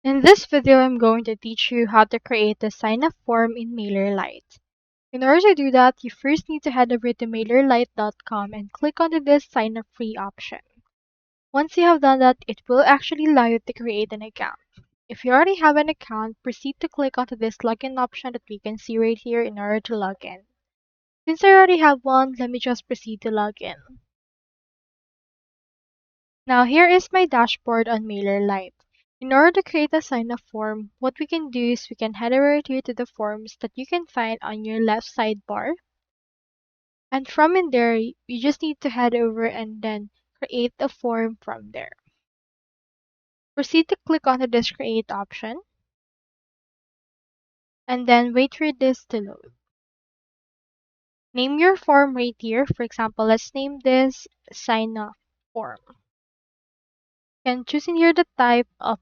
In this video, I'm going to teach you how to create the sign-up form in MailerLite. In order to do that, you first need to head over to MailerLite.com and click onto this sign up free option. Once you have done that, it will actually allow you to create an account. If you already have an account, proceed to click onto this login option that we can see right here in order to log in. Since I already have one, let me just proceed to log in. Now here is my dashboard on MailerLite. In order to create a sign-up form, what we can do is we can head over here to the forms that you can find on your left sidebar. And from in there, you just need to head over and then create a form from there. Proceed to click on this create option and then wait for this to load. Name your form right here. For example, let's name this sign-up form. You can choose in here the type of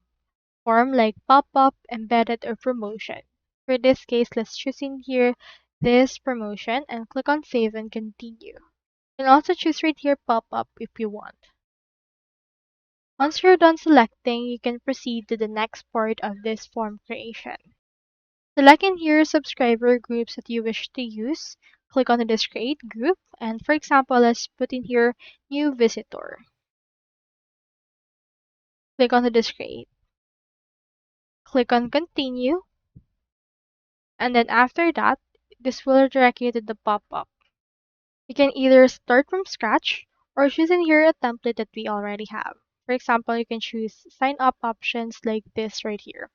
form like pop-up, embedded, or promotion. For this case, let's choose in here this promotion and click on save and continue. You can also choose right here pop-up if you want. Once you're done selecting, you can proceed to the next part of this form creation. Select in here subscriber groups that you wish to use. Click on this create group and for example, let's put in here new visitor. Click on this create. Click on continue. And then after that, this will redirect you to the pop-up. You can either start from scratch or choose in here a template that we already have. For example, you can choose sign up options like this right here.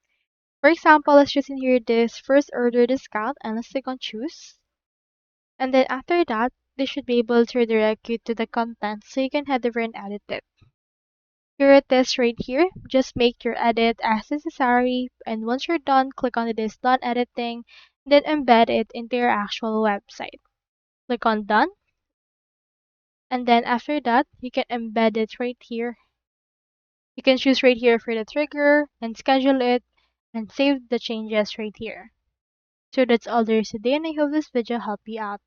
For example, let's choose in here this first order discount and let's click on choose. And then after that, this should be able to redirect you to the content so you can head over and edit it. Here it is right here. Just make your edit as necessary and once you're done, click on this done editing, then embed it into your actual website. Click on done. And then after that, you can embed it right here. You can choose right here for the trigger and schedule it and save the changes right here. So that's all there is today and I hope this video helped you out.